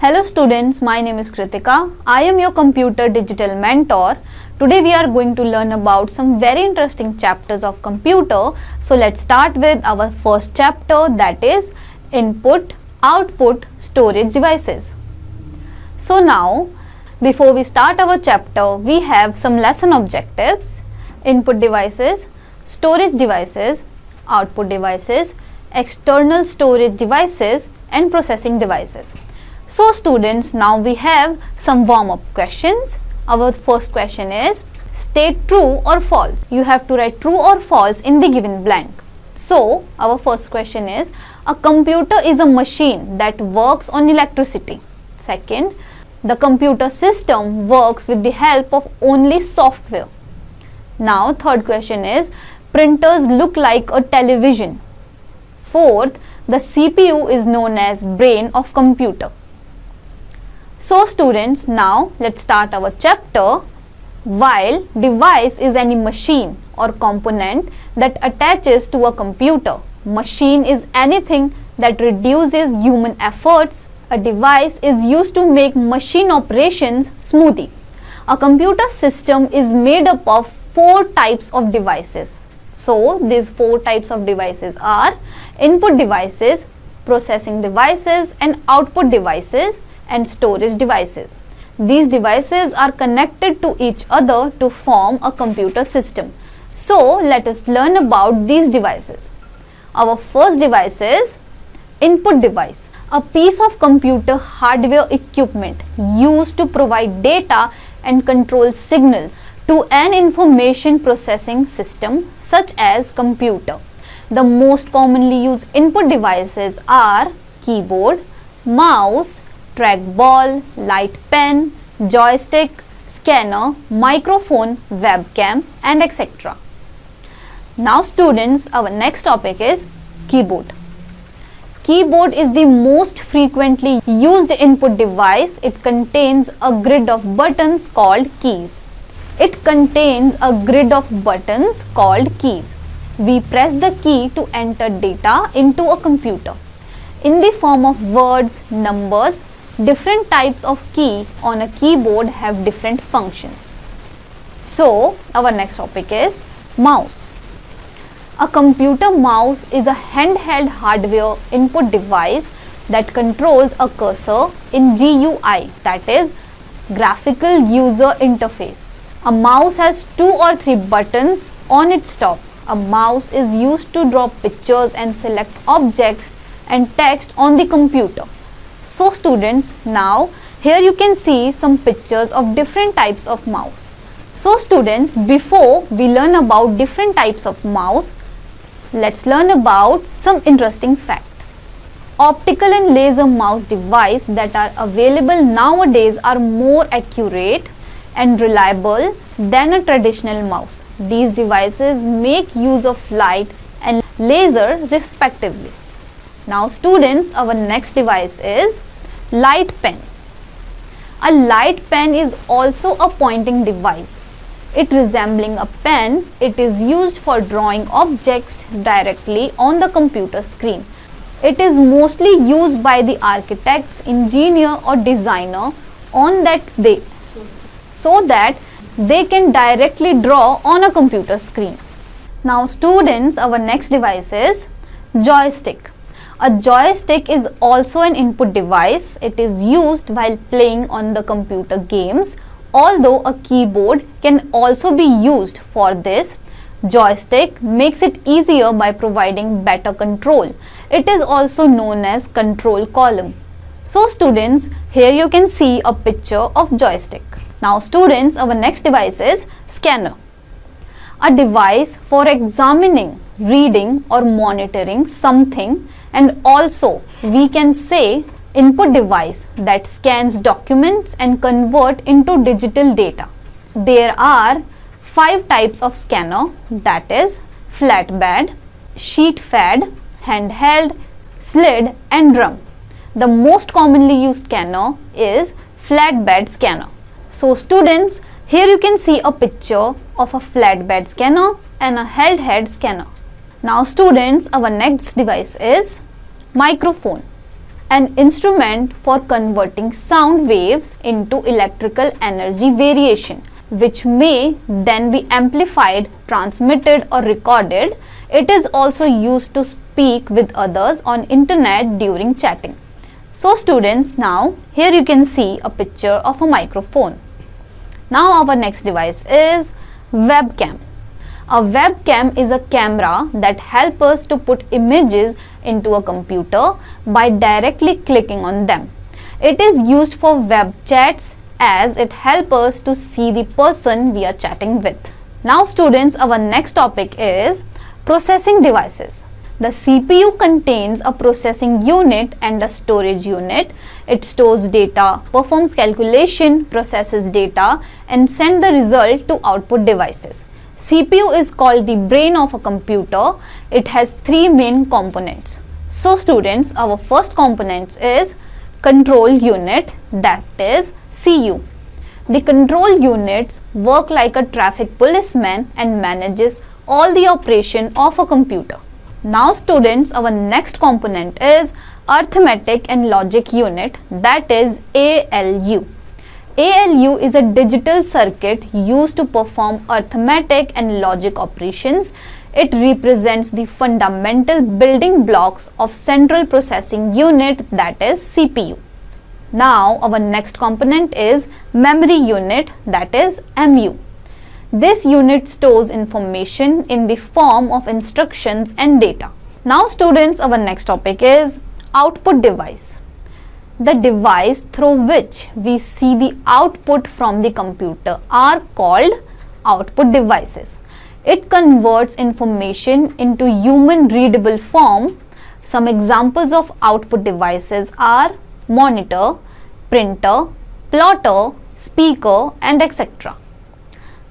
Hello students, my name is Kritika. I am your computer digital mentor. Today we are going to learn about some very interesting chapters of computer. So let's start with our first chapter, that is input, output, storage devices. So now before we start our chapter, we have some lesson objectives: input devices, storage devices, output devices, external storage devices and processing devices. So students, now we have some warm-up questions. Our first question is, state true or false. You have to write true or false in the given blank. So our first question is, a computer is a machine that works on electricity. Second, the computer system works with the help of only software. Now third question is, printers look like a television. Fourth, the CPU is known as brain of computer. So students, now let's start our chapter. While device is any machine or component that attaches to a computer, machine is anything that reduces human efforts. A device is used to make machine operations smoothly. A computer system is made up of 4 types of devices. So these 4 types of devices are input devices, processing devices and output devices and storage devices. These devices are connected to each other to form a computer system. So let us learn about these devices. Our first device is input device, a piece of computer hardware equipment used to provide data and control signals to an information processing system such as computer. The most commonly used input devices are keyboard, mouse, trackball, light pen, joystick, scanner, microphone, webcam and etc. Now students, our next topic is keyboard. Keyboard is the most frequently used input device. It contains a grid of buttons called keys. We press the key to enter data into a computer in the form of words, numbers. Different types of key on a keyboard have different functions. So our next topic is mouse. A computer mouse is a handheld hardware input device that controls a cursor in GUI, that is graphical user interface. A mouse has 2 or 3 buttons on its top. A mouse is used to draw pictures and select objects and text on the computer. So students, now here you can see some pictures of different types of mouse. So students, before we learn about different types of mouse, let's learn about some interesting fact. Optical and laser mouse devices that are available nowadays are more accurate and reliable than a traditional mouse. These devices make use of light and laser respectively. Now students, our next device is light pen. A light pen is also a pointing device. It resembling a pen, it is used for drawing objects directly on the computer screen. It is mostly used by the architects, engineer or designer so that they can directly draw on a computer screen. Now students, our next device is joystick. A joystick is also an input device. It is used while playing on the computer games. Although a keyboard can also be used for this, joystick makes it easier by providing better control. It is also known as control column. So students, here you can see a picture of joystick. Now students, our next device is scanner. A device for examining, reading or monitoring something, and also we can say input device that scans documents and convert into digital data. There are 5 types of scanner, that is flatbed, sheet fed, handheld, slid and drum. The most commonly used scanner is flatbed scanner. So students, here you can see a picture of a flatbed scanner and a handheld scanner. Now students, our next device is microphone. an instrument for converting sound waves into electrical energy variation, which may then be amplified, transmitted or recorded. It is also used to speak with others on internet during chatting. So students, now here you can see a picture of a microphone. Now our next device is webcam. A webcam is a camera that helps us to put images into a computer by directly clicking on them. It is used for web chats as it helps us to see the person we are chatting with. Now students, our next topic is processing devices. The CPU contains a processing unit and a storage unit. It stores data, performs calculation, processes data and sends the result to output devices. CPU is called the brain of a computer. It has three main components. So students, our first component is control unit, that is CU. The control units work like a traffic policeman and manages all the operation of a computer. Now students, our next component is arithmetic and logic unit, that is ALU. ALU is a digital circuit used to perform arithmetic and logic operations. It represents the fundamental building blocks of central processing unit, that is CPU. Now our next component is memory unit, that is MU. This unit stores information in the form of instructions and data. Now students, our next topic is output device. The device through which we see the output from the computer are called output devices. It converts information into human readable form. Some examples of output devices are monitor, printer, plotter, speaker and etc.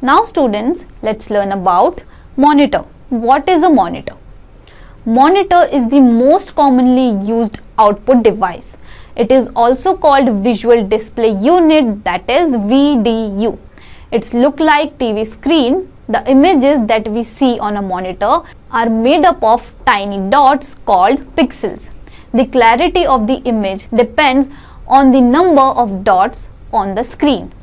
Now students, let's learn about monitor. What is a monitor? Monitor is the most commonly used output device. It is also called visual display unit, that is VDU. It's look like TV screen. The images that we see on a monitor are made up of tiny dots called pixels. The clarity of the image depends on the number of dots on the screen.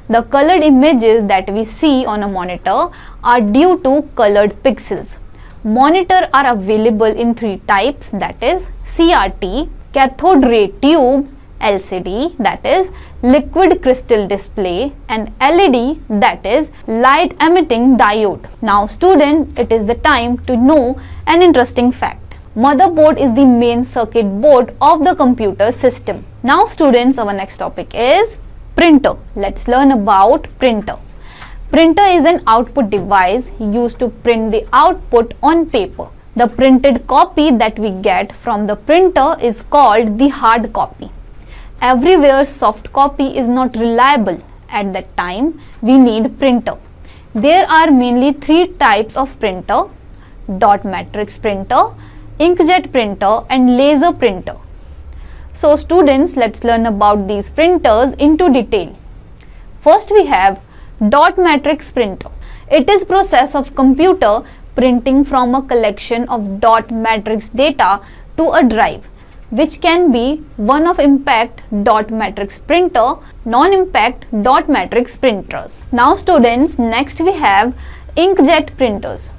The colored images that we see on a monitor are due to colored pixels. Monitors are available in three types, that is CRT, cathode ray tube, LCD, that is liquid crystal display, and LED, that is light emitting diode. Now student, it is the time to know an interesting fact. Motherboard is the main circuit board of the computer system. Now students, our next topic is printer. Let's learn about printer. Printer is an output device used to print the output on paper. The printed copy that we get from the printer is called the hard copy. Everywhere soft copy is not reliable. At that time, we need printer. There are mainly three types of printer: dot matrix printer, inkjet printer and laser printer. So students, let's learn about these printers into detail. First we have dot matrix printer. It is process of computer printing from a collection of dot matrix data to a drive, which can be one of impact dot matrix printer, non-impact dot matrix printers. Now students, next we have inkjet printers.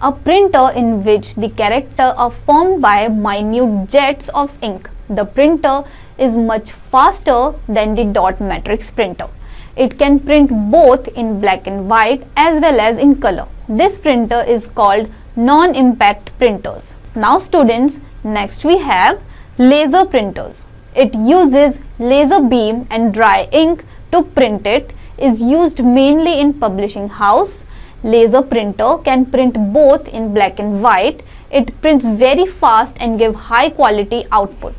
A printer in which the characters are formed by minute jets of ink. The printer is much faster than the dot matrix printer. It can print both in black and white as well as in color. This printer is called non-impact printers. Now students, next we have laser printers. It uses laser beam and dry ink to print. It is used mainly in publishing house. Laser printer can print both in black and white. It prints very fast and give high quality output.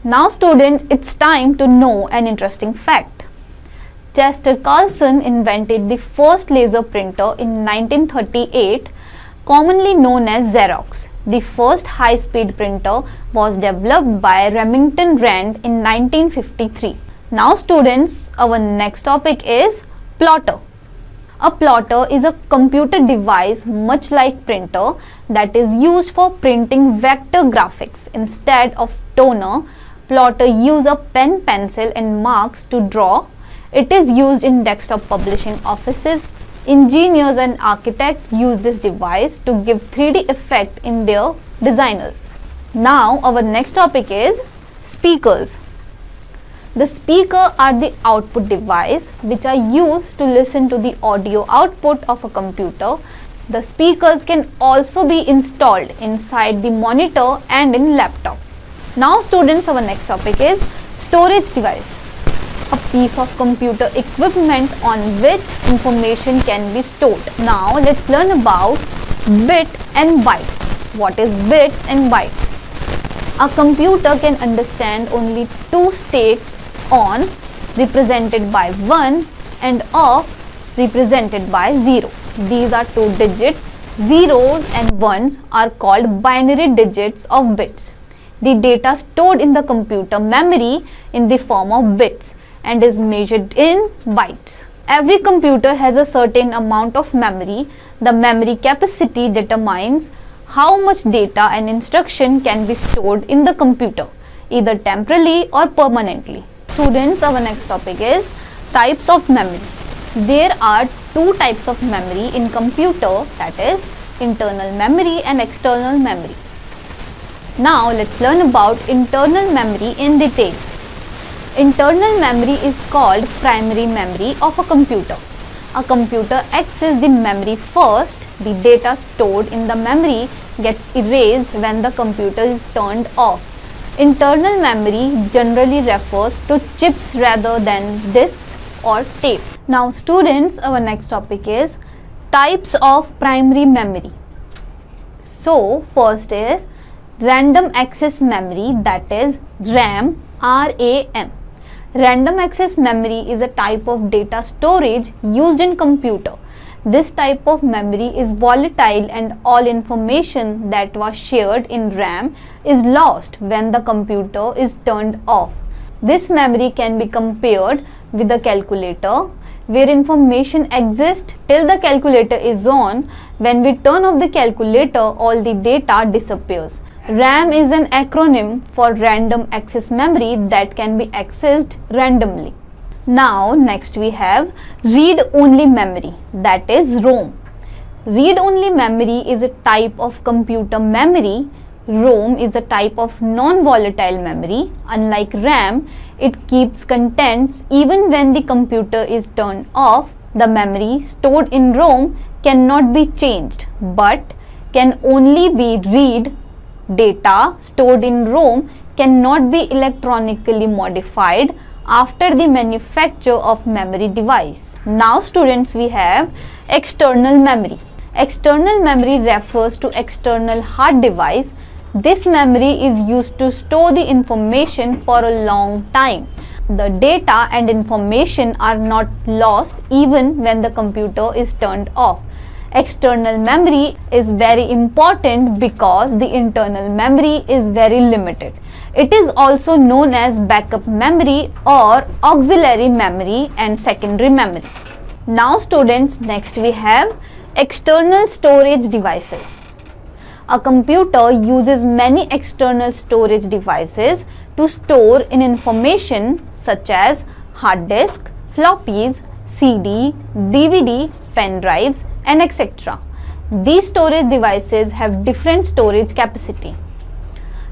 Now students, it's time to know an interesting fact. Chester Carlson invented the first laser printer in 1938, commonly known as Xerox. The first high-speed printer was developed by Remington Rand in 1953. Now students, our next topic is plotter. A plotter is a computer device much like printer that is used for printing vector graphics instead of toner. Plotter use a pen, pencil and marks to draw. It is used in desktop publishing offices. Engineers and architects use this device to give 3D effect in their designers. Now our next topic is speakers. The speaker are the output device which are used to listen to the audio output of a computer. The speakers can also be installed inside the monitor and in laptop. Now students, our next topic is storage device. A piece of computer equipment on which information can be stored. Now let's learn about bit and bytes. What is bits and bytes? A computer can understand only two states, on represented by 1 and off represented by 0. These are two digits. Zeros and ones are called binary digits of bits. The data stored in the computer memory in the form of bits and is measured in bytes. Every computer has a certain amount of memory. The memory capacity determines how much data and instruction can be stored in the computer, either temporarily or permanently. Students, our next topic is types of memory. There are two types of memory in computer, that is internal memory and external memory. Now let's learn about internal memory in detail. Internal memory is called primary memory of a computer. A computer accesses the memory first. The data stored in the memory gets erased when the computer is turned off. Internal memory generally refers to chips rather than disks or tape. Now students, our next topic is types of primary memory. So first is random access memory, that is RAM, RAM. Random access memory is a type of data storage used in computer. This type of memory is volatile and all information that was shared in RAM is lost when the computer is turned off. This memory can be compared with a calculator, where information exists till the calculator is on. When we turn off the calculator, all the data disappears. RAM is an acronym for random access memory that can be accessed randomly. Now next we have read-only memory, that is ROM. Read-only memory is a type of computer memory. ROM is a type of non-volatile memory. Unlike RAM, it keeps contents even when the computer is turned off. The memory stored in ROM cannot be changed but can only be read. Data stored in ROM cannot be electronically modified after the manufacture of memory device. Now students, we have external memory. External memory refers to external hard device. This memory is used to store the information for a long time. The data and information are not lost even when the computer is turned off. External memory is very important because the internal memory is very limited. It is also known as backup memory or auxiliary memory and secondary memory. Now students, next we have external storage devices. A computer uses many external storage devices to store in information such as hard disk, floppies, CD, DVD, pen drives and etc. These storage devices have different storage capacity.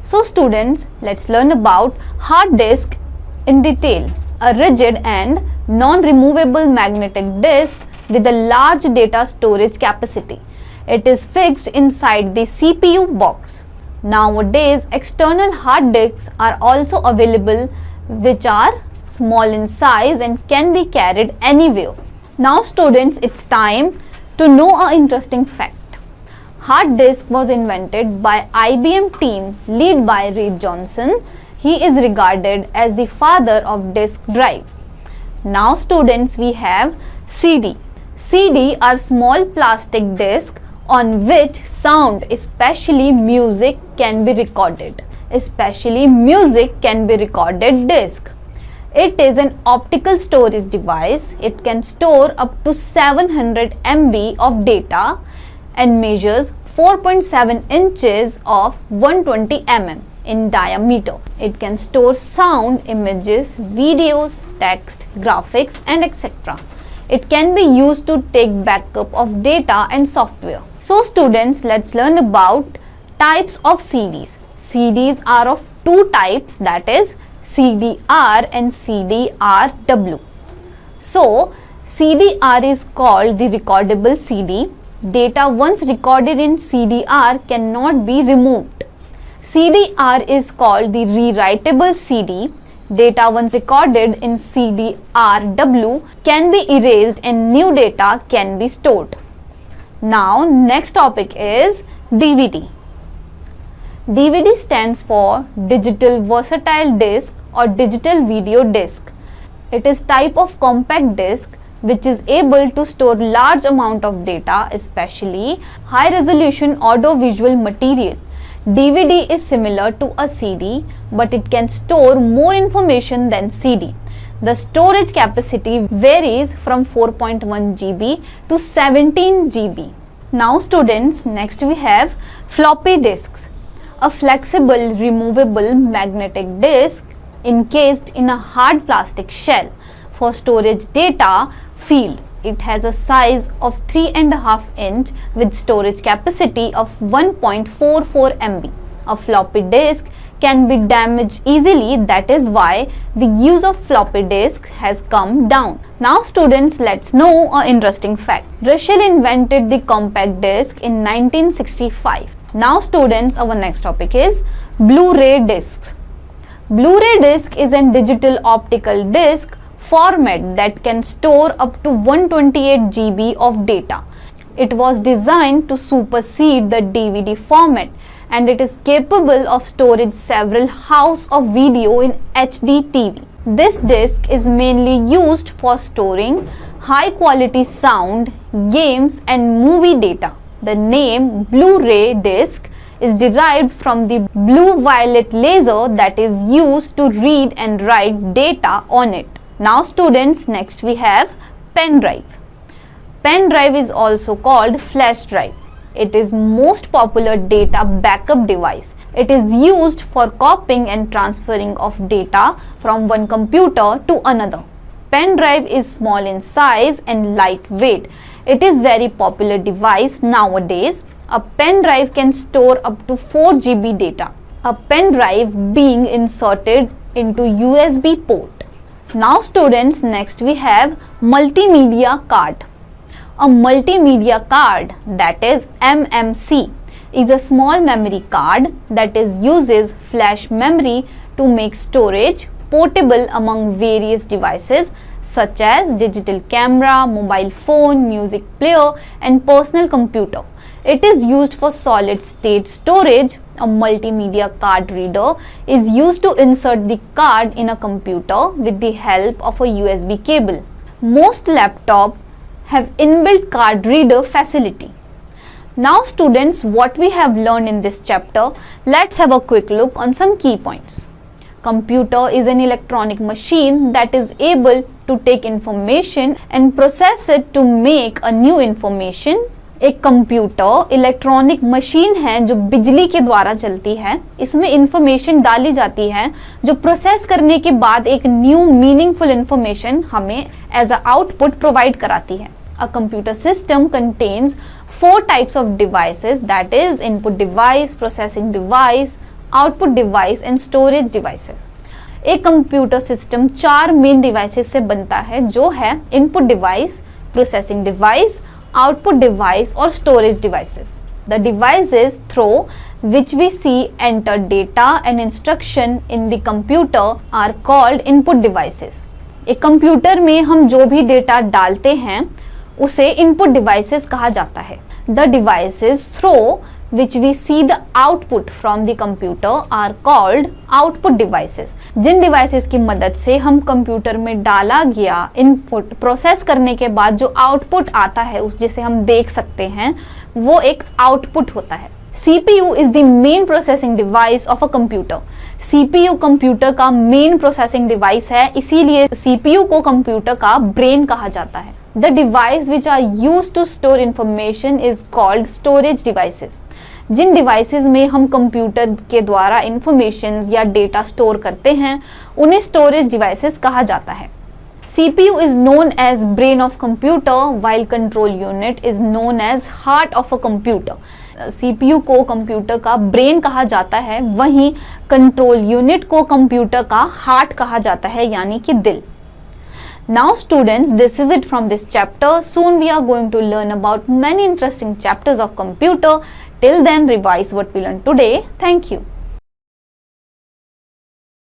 So students, let's learn about hard disk in detail. A rigid and non-removable magnetic disk with a large data storage capacity. It is fixed inside the CPU box. Nowadays, external hard disks are also available which are small in size and can be carried anywhere. Now students, it's time to know an interesting fact. Hard disk was invented by IBM team led by Ray Johnson. He is regarded as the father of disk drive. Now students, we have CD. CD are small plastic discs on which sound, especially music, can be recorded. Disc. It is an optical storage device. It can store up to 700 MB of data and measures 4.7 inches of 120 mm in diameter. It can store sound, images, videos, text, graphics, and etc. It can be used to take backup of data and software. So students, let's learn about types of CDs. CDs are of two types, that is CDR and CDRW. So CDR is called the recordable CD. Data once recorded in CDR cannot be removed. CDR is called the rewritable CD. Data once recorded in CDRW can be erased and new data can be stored. Now next topic is DVD. DVD stands for Digital Versatile Disc or Digital Video Disc. It is type of compact disc which is able to store large amount of data, especially high resolution audio-visual material. DVD is similar to a CD, but it can store more information than CD. The storage capacity varies from 4.1 GB to 17 GB. Now students, next we have floppy disks. A flexible, removable magnetic disk encased in a hard plastic shell for storage data field. It has a size of 3.5 inch with storage capacity of 1.44 MB. A floppy disk can be damaged easily, that is why the use of floppy disks has come down. Now students, let's know an interesting fact. Russell invented the compact disc in 1965. Now students, our next topic is Blu-ray discs. Blu-ray disc is a digital optical disc format that can store up to 128 GB of data. It was designed to supersede the DVD format, and it is capable of storing several hours of video in HD TV. This disc is mainly used for storing high quality sound, games and movie data. The name Blu-ray disc is derived from the blue-violet laser that is used to read and write data on it. Now students, next we have pen drive. Pen drive is also called flash drive. It is most popular data backup device. It is used for copying and transferring of data from one computer to another. Pen drive is small in size and lightweight. It is very popular device nowadays. A pen drive can store up to 4 GB data. A pen drive being inserted into USB port. Now students, next we have multimedia card. A multimedia card, that is MMC, is a small memory card that uses flash memory to make storage portable among various devices such as digital camera, mobile phone, music player and personal computer. It is used for solid state storage. A multimedia card reader is used to insert the card in a computer with the help of a USB cable. Most laptops have inbuilt card reader facility. Now students, what we have learned in this chapter, let's have a quick look on some key points. Computer is an electronic machine that is able to take information and process it to make a new information. एक computer electronic machine है जो बिजली के द्वारा चलती है. इसमें information डाली जाती है जो प्रोसेस करने के बाद एक न्यू मीनिंगफुल इंफॉर्मेशन हमें एज अ आउटपुट प्रोवाइड कराती है. A computer system contains 4 types of devices, that is input device, processing device, output device and storage devices. एक कंप्यूटर सिस्टम 4 मेन डिवाइसेस से बनता है जो है input device, processing device, output device or storage devices. The devices through which we see enter data and instruction in the computer are called input devices. एक computer में हम जो भी डेटा डालते हैं उसे input devices कहा जाता है. The devices through which we see the output from the computer are called output devices. Jin devices की मदद से हम कंप्यूटर में डाला गया input प्रोसेस करने के बाद जो output आता है उस जिसे हम देख सकते हैं वो एक output होता है. CPU is the main processing device of a computer. CPU computer का main processing device है, इसीलिए CPU को कंप्यूटर का brain कहा जाता है. The device which are used to store information is called storage devices. जिन डिवाइसेस में हम कंप्यूटर के द्वारा इंफॉर्मेशन या डेटा स्टोर करते हैं उन्हें स्टोरेज डिवाइसेस कहा जाता है। CPU is known as brain of computer while control unit is known as heart of a computer. CPU को कंप्यूटर का ब्रेन कहा जाता है, वहीं कंट्रोल यूनिट को कंप्यूटर का हार्ट कहा जाता है, यानी कि दिल। Now students, this is it from this chapter. Soon we are going to learn about many interesting chapters of computer. Till then, revise what we learned today. Thank you.